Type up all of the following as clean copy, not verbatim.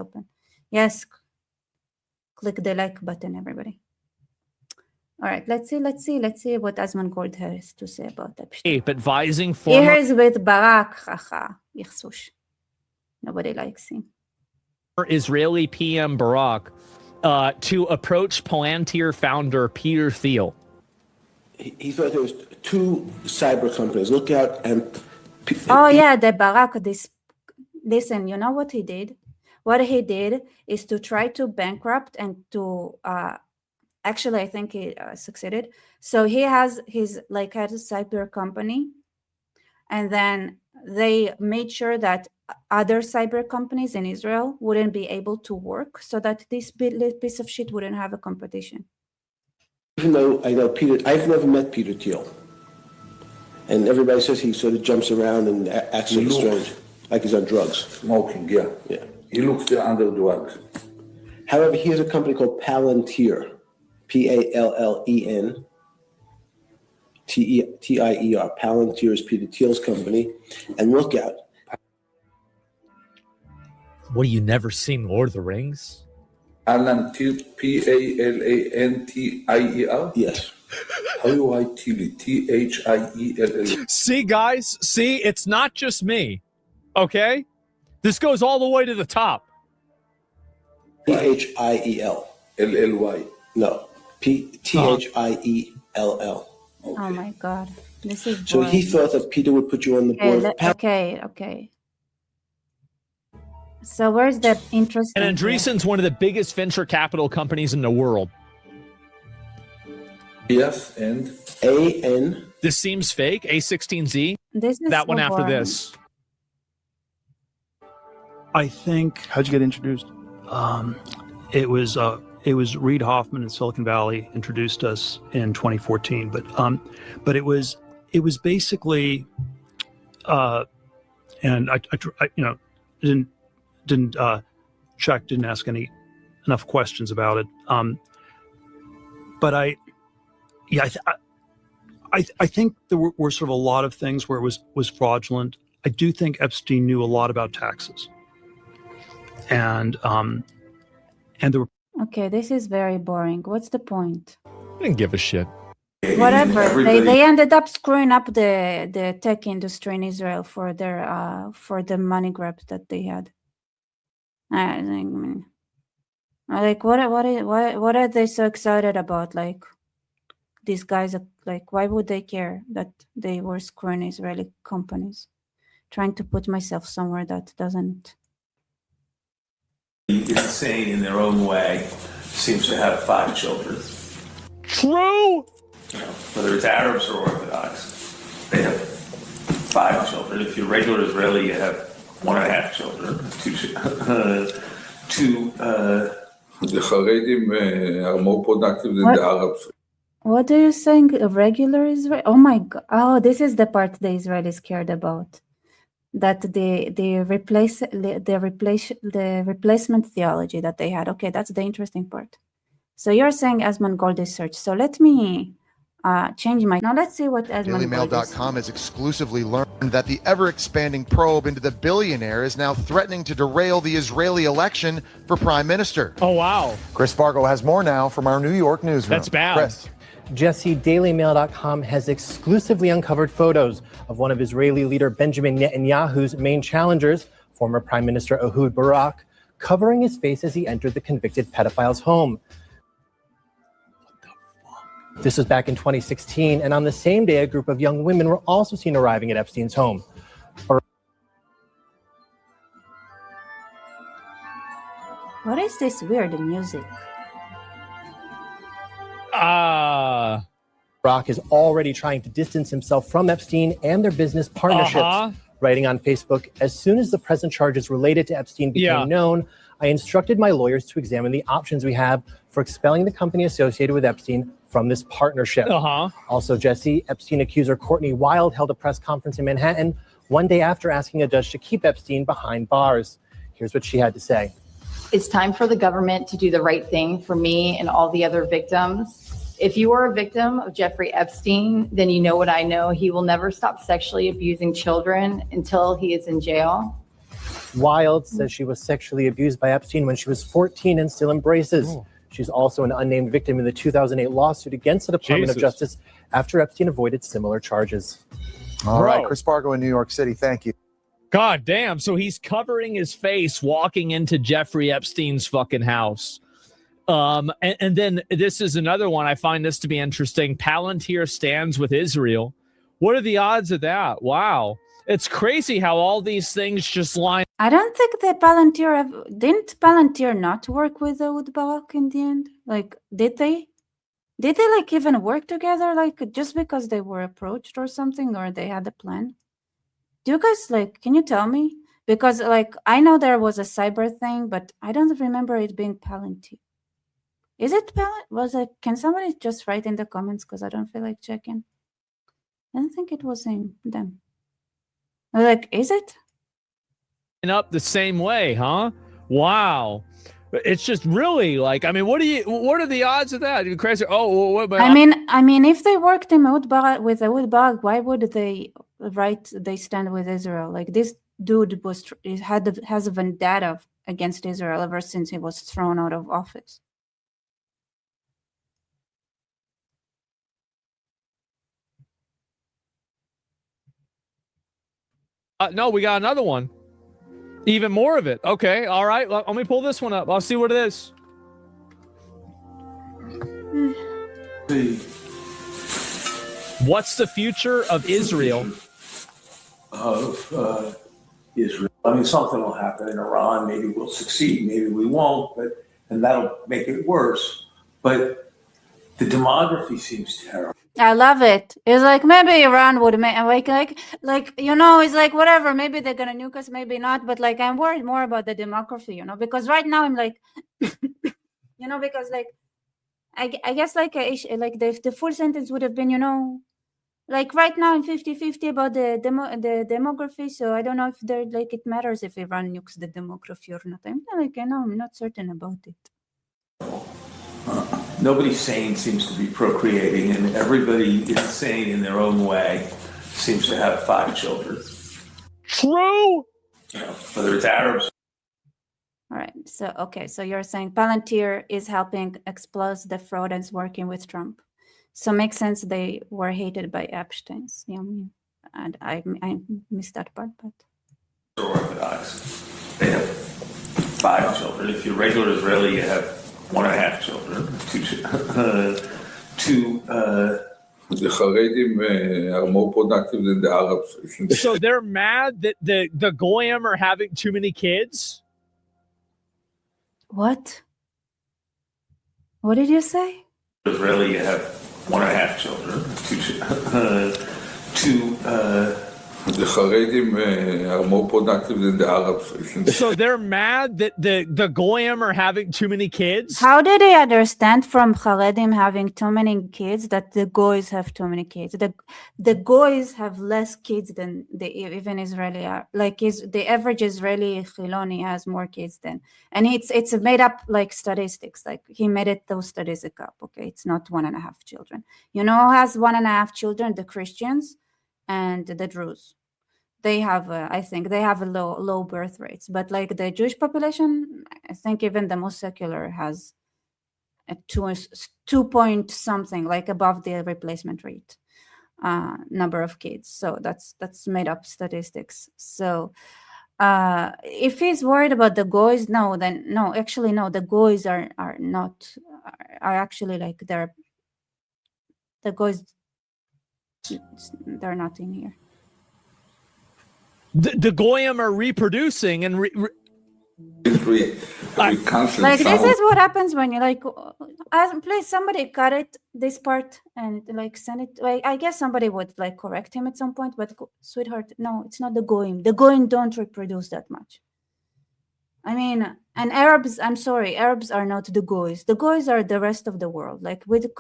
open. Yes, click the like button, everybody. All right, let's see what Asmongold has to say about Epstein. Advising former... Here is with Barak, haha, yichsush. Nobody likes him. Israeli PM Barak to approach Palantir founder Peter Thiel. He thought there was 2 cyber companies. Look out and... Oh yeah, the Barak, listen, you know what he did? What he did is to try to bankrupt and to... actually, I think he succeeded. So he has his had a cyber company, and then they made sure that other cyber companies in Israel wouldn't be able to work, so that this piece of shit wouldn't have a competition. Even though I know Peter, I've never met Peter Thiel, and everybody says he sort of jumps around and acts sort of strange, like he's on drugs. Smoking, yeah. He looks under drugs. However, he has a company called Palantir. Pallen Tier. Palantir is Peter Thiel's company. And look out. What, you never seen Lord of the Rings? Palantir, Palantier? Yes. How do I tell it? Thiell. See, guys? See, it's not just me. Okay? This goes all the way to the top. Thiel. LLY. No. Thiell. Okay. Oh my God. This is boring. So he thought that Peter would put you on the board. Okay. So where's the interest? And Andreessen's one of the biggest venture capital companies in the world. Yes, and AN. This seems fake. A16Z. This is that one after boring. this. I think. How'd you get introduced? It was Reid Hoffman in Silicon Valley introduced us in 2014, but it was basically, and I didn't check, didn't ask enough questions about it. But I think there were sort of a lot of things where it was fraudulent. I do think Epstein knew a lot about taxes, and there were. Okay, this is very boring. What's the point? I didn't give a shit. Whatever. They ended up screwing up the tech industry in Israel for the money grab that they had. I mean, what are they so excited about? Like, these guys are like, why would they care that they were screwing Israeli companies? Trying to put myself somewhere that doesn't. Insane in their own way, seems to have 5 children. True. Whether it's Arabs or Orthodox, they have 5 children. If you're regular Israeli, you have 1.5 children. 2. The Haredim are more productive than the Arabs. What are you saying? A regular Israel? Oh my God! Oh, this is the part the Israelis cared about. That the replacement theology that they had. Okay, that's the interesting part. So you're saying Asmongold is search. So let me change my. Now let's see what Asmongold is. DailyMail.com has exclusively learned that the ever-expanding probe into the billionaire is now threatening to derail the Israeli election for prime minister. Oh wow! Chris Fargo has more now from our New York newsroom. That's bad. Chris. Jesse, DailyMail.com has exclusively uncovered photos of one of Israeli leader Benjamin Netanyahu's main challengers, former Prime Minister Ehud Barak, covering his face as he entered the convicted pedophile's home. This was back in 2016, and on the same day, a group of young women were also seen arriving at Epstein's home. What is this weird music? Barak is already trying to distance himself from Epstein and their business partnerships, writing on Facebook, "As soon as the present charges related to Epstein became known, I instructed my lawyers to examine the options we have for expelling the company associated with Epstein from this partnership." Also, Jesse, Epstein accuser Courtney Wild held a press conference in Manhattan one day after asking a judge to keep Epstein behind bars. Here's what she had to say. It's time for the government to do the right thing for me and all the other victims. If you are a victim of Jeffrey Epstein, then you know what I know. He will never stop sexually abusing children until he is in jail. Wild says she was sexually abused by Epstein when she was 14 and still embraces. She's also an unnamed victim in the 2008 lawsuit against the Department of Justice after Epstein avoided similar charges. All right, Chris Bargo in New York City. Thank you. God damn. So he's covering his face walking into Jeffrey Epstein's fucking house. And then this is another one. I find this to be interesting. Palantir stands with Israel. What are the odds of that? Wow. It's crazy how all these things just line. I don't think that Palantir didn't Palantir not work with Barak in the end? Like, did they? Did they like even work together? Like, just because they were approached or something, or they had a plan? Do you guys like? Can you tell me? Because like I know there was a cyber thing, but I don't remember it being Palantir. Is it was it? Can somebody just write in the comments because I don't feel like checking? I don't think it was them. Like, is it? Up the same way, huh? Wow. It's just really like, I mean, what are the odds of that? You're crazy. Oh, what? I mean, if they worked in with Barak, why would they they stand with Israel? Like this dude has a vendetta against Israel ever since he was thrown out of office. No, we got another one. Even more of it. Okay, all right. Let me pull this one up. I'll see what it is. What's the future of Israel? Israel. I mean, something will happen in Iran. Maybe we'll succeed. Maybe we won't. And that'll make it worse. But the demography seems terrible. I love it. It's like maybe Iran would make it's like whatever. Maybe they're gonna nuke us, maybe not. But like I'm worried more about the demography, because right now I'm like, because like I guess like the full sentence would have been, like right now I'm 50-50 about the demography. So I don't know if it matters if Iran nukes the demography or not. I'm not certain about it. Nobody sane seems to be procreating, and everybody insane in their own way seems to have 5 children. True. Whether it's Arabs. All right. So you're saying Palantir is helping expose the fraud and is working with Trump. So makes sense they were hated by Epstein's. And I missed that part, but Orthodox. They have 5 children. If you're regular Israeli, you have 1.5 children. 2. The Haredim are more productive than the Arabs. So they're mad that the Goyim are having too many kids? What? What did you say? Israeli, you have 1.5 children. 2. The Haredim are more productive than the Arabs. So they're mad that the Goyim are having too many kids? How do they understand from Haredim having too many kids that the Goys have too many kids? The Goys have less kids than even Israeli are. Like the average Israeli Chiloni has more kids than, and it's made up like statistics. Like he made those statistics up. Okay, it's not 1.5 children. Who has 1.5 children? The Christians and the Druze. They have, I think, they have a low birth rates. But like the Jewish population, I think even the most secular has a 2 point something, like above the replacement rate number of kids. So that's made up statistics. So if he's worried about the Goys, actually no, the Goys are actually like the Goys. They're not in here. The Goyim are reproducing and this is what happens when you please somebody cut this part and send it. I guess somebody would correct him at some point, but sweetheart, no, it's not the Goyim. The Goyim don't reproduce that much. I mean, and Arabs, I'm sorry, Arabs are not the Goys. The Goys are the rest of the world.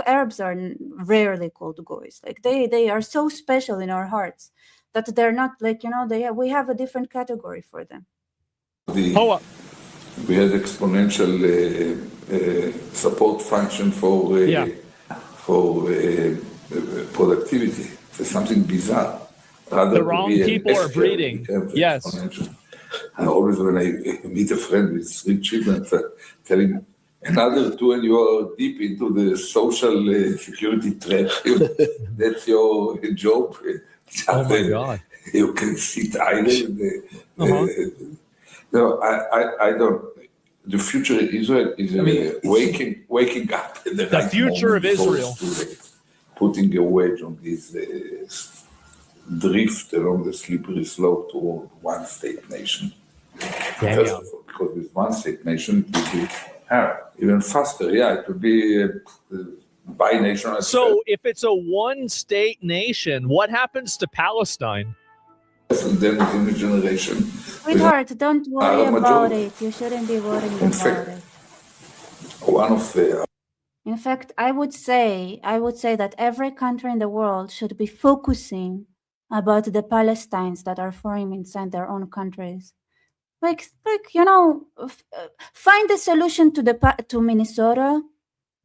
Arabs are rarely called Goys. They are so special in our hearts that they're not we have a different category for them. We had exponential support function for productivity. For something bizarre. The wrong people are breeding. Yes. I always, when I meet a friend with 3 children, tell him, another 2 and you are deep into the social security trap. That's your job. Oh my God. You can sit idle. No, I don't. The future of Israel is waking up at the right future moment of before Israel. it's too late. Putting a wedge on this drift along the slippery slope toward one state nation. First of all, because with one state nation, it will be even faster. Yeah, it will be binational. So if it's a one-state nation, what happens to Palestine? And then within a generation, Sweetheart, don't worry Arab about majority. it. You shouldn't be worrying In about fact, it. one of the In fact, I would say that every country in the world should be focusing about the Palestinians that are forming inside their own countries. Like find a solution to Minnesota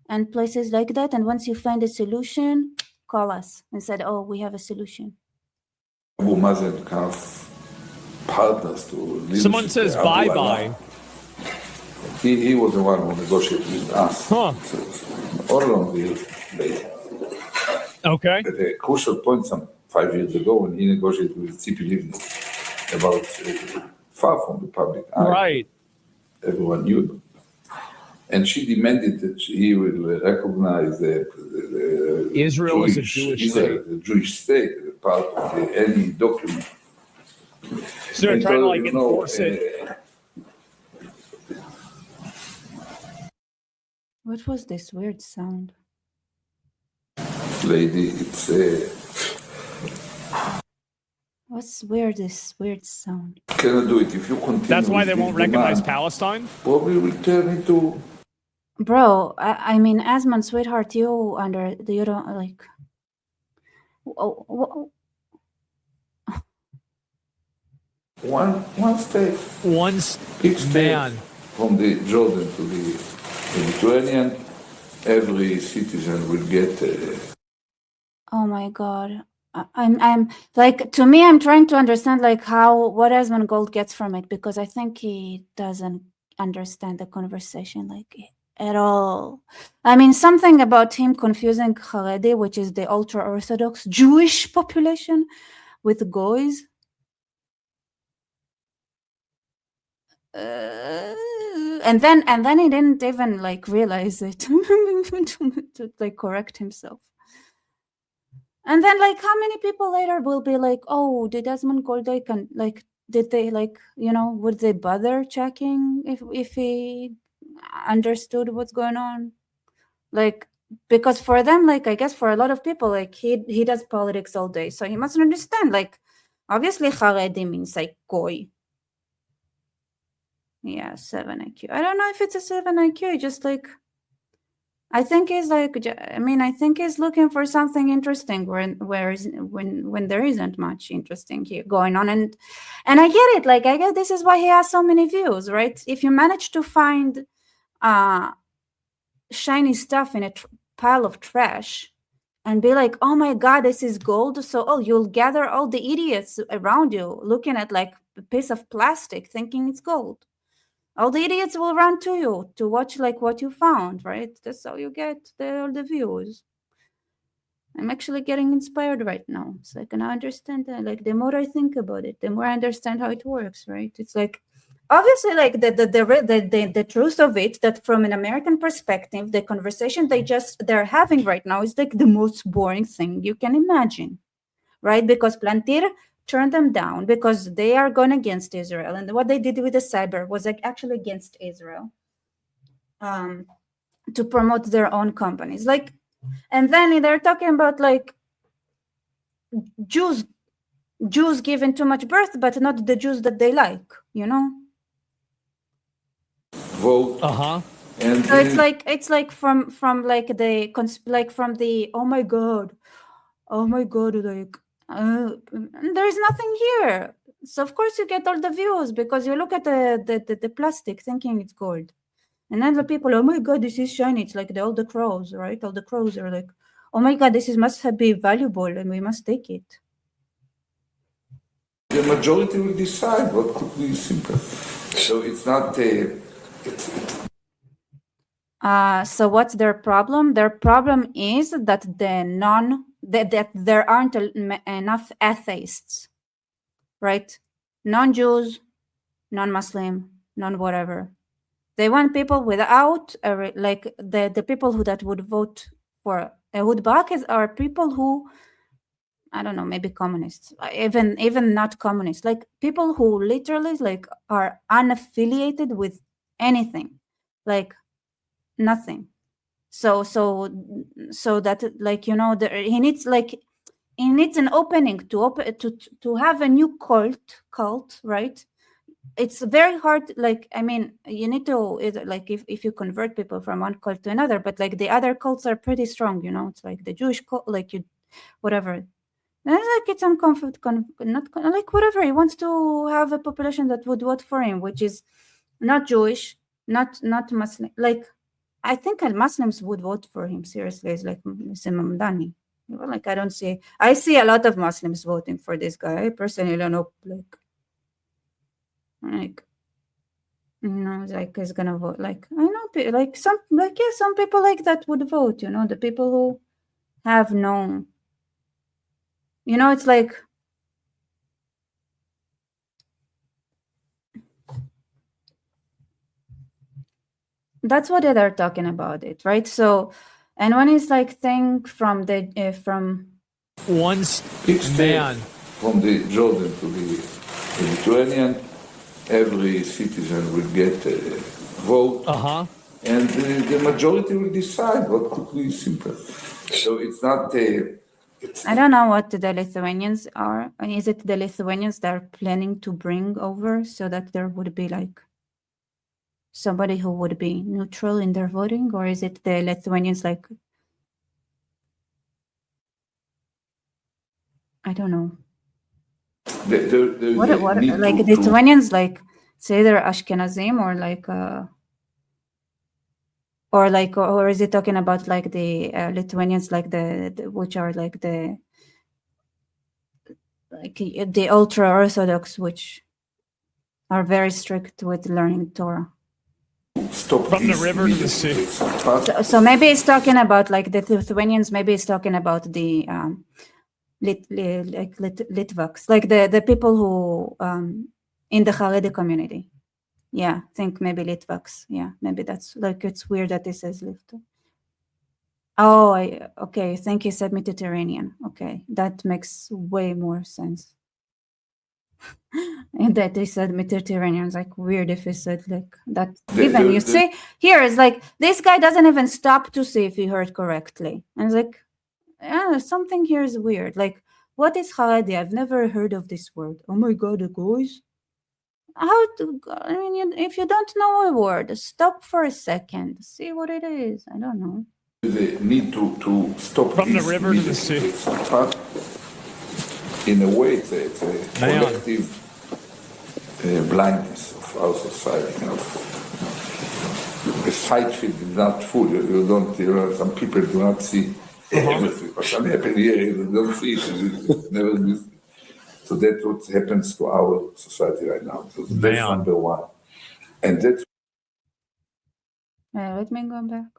and places like that. And once you find a solution, call us and said, "Oh, we have a solution." Abu Mazen kind of partners to leadership. Someone says Abu bye-bye. Allah. He was the one who negotiated with us. Huh. All along the way. Okay. At a crucial point some 5 years ago when he negotiated with Tzipi Livni about far from the public eye. Right. Everyone knew it. And she demanded that he will recognize the Israel as a Jewish Israel, state. the Jewish state, as part of any document. So they're trying to like enforce it. What was this weird sound? Lady, it's What's weird? This weird sound. cannot do it if you continue. That's why with they this won't recognize demand, Palestine? probably will turn into. Bro, I mean, Asmon, sweetheart, you don't like. One state. Big state. Man. From the Jordan to the Mediterranean, every citizen will get. Oh my God. I'm like, to me, I'm trying to understand like what Asmongold gets from it, because I think he doesn't understand the conversation like at all. I mean, something about him confusing Haredi, which is the ultra-Orthodox Jewish population, with goys. And then he didn't even like realize it to like correct himself. And then like how many people later will be like, oh, did Asmongold like did they like, would they bother checking if he understood what's going on? Like, because for them, like, I guess for a lot of people, like he does politics all day, so he must understand, like, obviously Haredi means like goy. Yeah, 7 IQ. I don't know if it's a 7 IQ. Just like, I think he's like, I think he's looking for something interesting when there isn't much interesting here going on. And I get it. Like, I get this is why he has so many views, right? If you manage to find shiny stuff in a pile of trash and be like, oh my God, this is gold. So, you'll gather all the idiots around you looking at like a piece of plastic thinking it's gold. All the idiots will run to you to watch like what you found, right? That's how you get all the views. I'm actually getting inspired right now. It's like, and I understand that. Like, the more I think about it, the more I understand how it works, right? It's like, obviously, like the truth of it, that from an American perspective, the conversation they're having right now is like the most boring thing you can imagine, right? Because Plantir turned them down because they are going against Israel, and what they did with the cyber was like actually against Israel, to promote their own companies. Like, and then they're talking about like Jews given too much birth, but not the Jews that they like, Vote. And so it's like from like from the oh my god, like. There's nothing here, so of course you get all the views because you look at the plastic thinking it's gold, and then the people, oh my God, this is shiny. It's like all the crows, right? All the crows are like, oh my God, must be valuable and we must take it. The majority will decide what could be simple. So it's not So what's their problem? Their problem is that that there aren't enough atheists, right? Non-Jews, non-Muslim, non-whatever. They want people without like the people that would vote for Ehud Barak are people who, I don't know, maybe communists, even not communists, like people who literally like are unaffiliated with anything, like nothing. So that, like, you know, he needs an opening to have a new cult, right? It's very hard. Like, I mean, you need to like if you convert people from one cult to another, but like the other cults are pretty strong, you know. It's like the Jewish cult, like you, whatever. And like it's uncomfortable, like whatever. He wants to have a population that would vote for him, which is not Jewish, not Muslim. Like, I think Muslims would vote for him. Seriously, it's like Muslim Mamdani. Like, I see a lot of Muslims voting for this guy. I personally don't know, like, you know, like he's gonna vote. Like, I know, like some people like that would vote. You know, the people who have no, you know, it's like. That's what they're talking about it, right? So, and when it's like thing from the from once man from the Jordan to the Mediterranean, every citizen will get a vote, and the majority will decide what could be simple. So it's not I don't know what the Lithuanians are. And is it the Lithuanians that are planning to bring over so that there would be like somebody who would be neutral in their voting, or is it the Lithuanians like, I don't know. What like Lithuanians, like say they're Ashkenazim, or is it talking about like the Lithuanians, like the which are like the ultra Orthodox, which are very strict with learning Torah. Stop from the river to the sea. So maybe it's talking about like the Lithuanians. Maybe it's talking about the Litvaks, like the people who in the Haredi community. Yeah, I think maybe Litvaks. Yeah, maybe that's like, it's weird that it says Litvak. Oh, okay. Thank you. Said Mediterranean. Okay, that makes way more sense. And that they said Mediterranean. It's like weird if it said like that. Even you see here, it's like this guy doesn't even stop to see if he heard correctly. And it's like, yeah, something here is weird. Like, what is Haredi? I've never heard of this word. Oh my God, the guys. I mean, if you don't know a word, stop for a second, see what it is. I don't know. The need to stop from the river to the sea. In a way, it's a collective blindness of our society. You know, the sight field is not full. You don't. Some people do not see everything. What's happening here, you don't see it. It's never missed. So that's what happens to our society right now. So that's number one. And that's let me go back.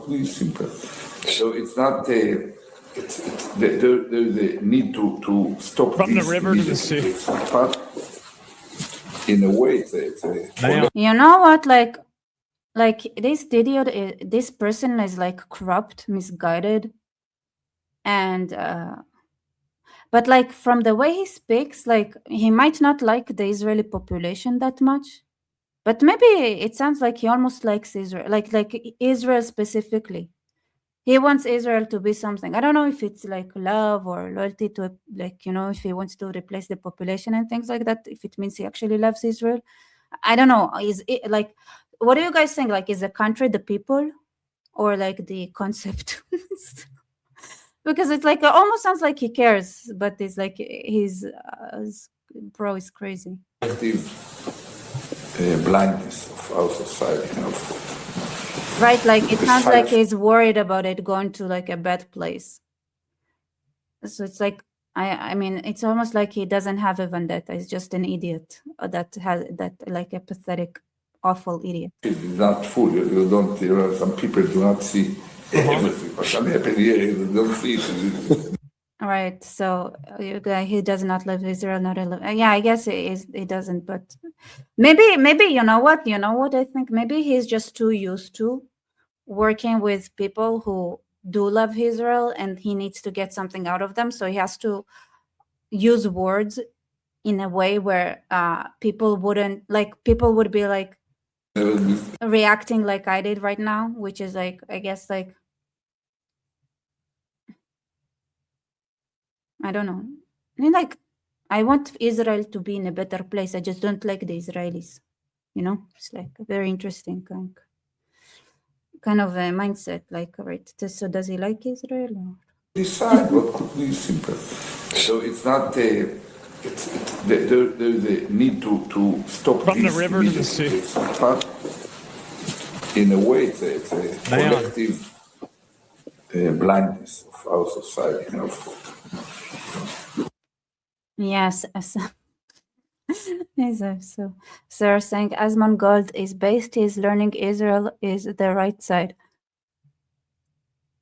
Really simple. So it's not there's a need to stop from the river to the sea. In a way, it's a you know what? Like this idiot, this person is like corrupt, misguided, and but like from the way he speaks, like he might not like the Israeli population that much, but maybe it sounds like he almost likes Israel, like Israel specifically. He wants Israel to be something. I don't know if it's like love or loyalty to, like, you know, if he wants to replace the population and things like that, if it means he actually loves Israel. I don't know. Is it like, what do you guys think? Like, is the country the people, or like the concept? Because it's like, it almost sounds like he cares, but it's like his bro is crazy. Blindness of our society, you know. Right, like it sounds like he's worried about it going to like a bad place. So it's like, I mean, it's almost like he doesn't have a vendetta. He's just an idiot that has that like a pathetic, awful idiot. It's not full. You don't. Some people do not see everything. What happened here, you don't see it. All right, so he does not love Israel, not yeah, I guess he doesn't, but maybe you know what I think, maybe he's just too used to working with people who do love Israel, and he needs to get something out of them, so he has to use words in a way where people would be like reacting like I did right now, which is like, I guess, like, I don't know. I mean, like, I want Israel to be in a better place. I just don't like the Israelis. You know, it's like a very interesting kind of a mindset. Like, right, so does he like Israel? Or? Decide what could be simple. So it's not there's a need to stop from this the river to the sea. But in a way, it's a collective blindness of our society. You know. Yes. So they're saying Asmongold is based. He's learning Israel is the right side.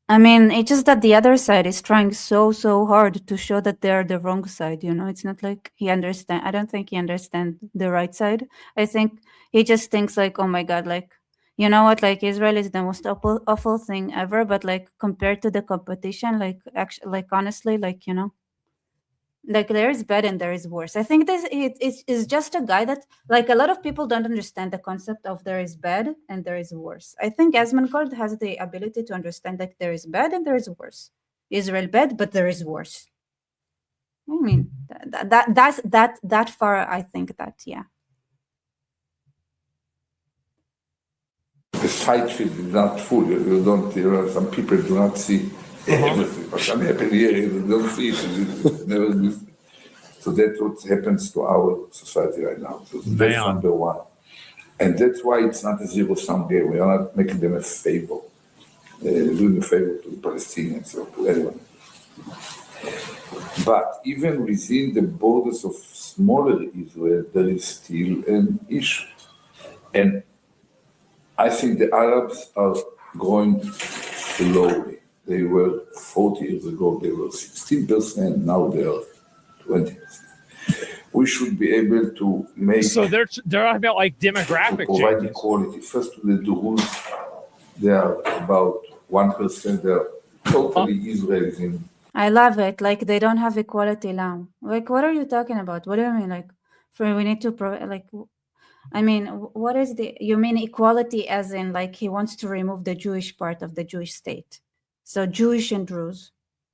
I mean, it's just that the other side is trying so hard to show that they're the wrong side. You know, it's not like he understand. I don't think he understands the right side. I think he just thinks like, oh my God, like, you know what, like Israel is the most awful thing ever. But like compared to the competition, like actually, like honestly, like, you know. Like there is bad and there is worse. I think this is just a guy that, like, a lot of people don't understand the concept of there is bad and there is worse. I think Asmongold has the ability to understand that there is bad and there is worse. Israel bad, but there is worse. I mean, that far. I think that, yeah. The fight field is not full. You don't. Some people do not see everything. What happened here, you don't see it. Never do. So that's what happens to our society right now. So that's number one. And that's why it's not a zero-sum game. We are not making them a favor. Doing a favor to the Palestinians or to anyone. But even within the borders of smaller Israel, there is still an issue. And I think the Arabs are growing slowly. They were 40 years ago, they were 16%, now they are 20%. We should be able to make. So they're about like demographic provide changes. Equality. First, to the Druze, they are about 1%. They are totally Israelis in. I love it. Like they don't have equality now. Like, what are you talking about? What do you mean? Like, we need to like. I mean, what is you mean equality as in like he wants to remove the Jewish part of the Jewish state? So Jewish and Druze,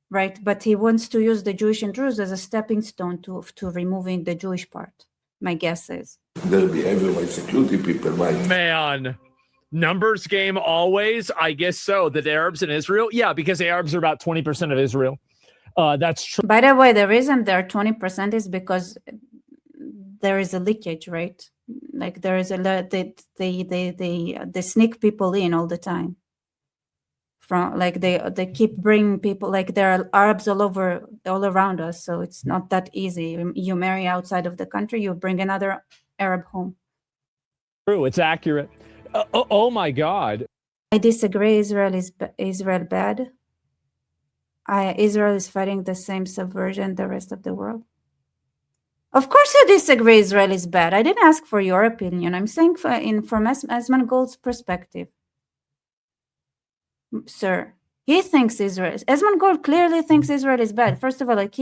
right? But he wants to use the Jewish and Druze as a stepping stone to removing the Jewish part. My guess is. Their behavior by security people, right? Man, numbers game always. I guess so. The Arabs in Israel, yeah, because the Arabs are about 20% of Israel. That's true. By the way, the reason they're 20% is because there is a leakage, right? Like there is they sneak people in all the time. From like they keep bringing people, like there are Arabs all around us, so it's not that easy. You marry outside of the country, you bring another Arab home. True, it's accurate. Oh my God. I disagree. Israel bad. Israel is fighting the same subversion the rest of the world. Of course you disagree Israel is bad. I didn't ask for your opinion. I'm saying from Asmongold's perspective. Sir, he thinks Asmongold clearly thinks Israel is bad. First of all, like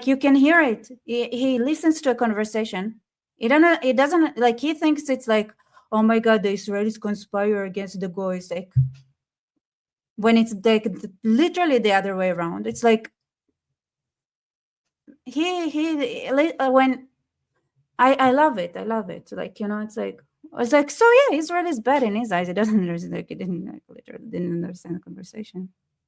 you can hear it. He listens to a conversation. It doesn't like he thinks it's like, oh my God, the Israelis conspire against the goys. Like when it's like literally the other way around. It's like when I love it. Like, you know, it's like so yeah, Israel is bad in his eyes. He doesn't understand. Like, he didn't understand the conversation.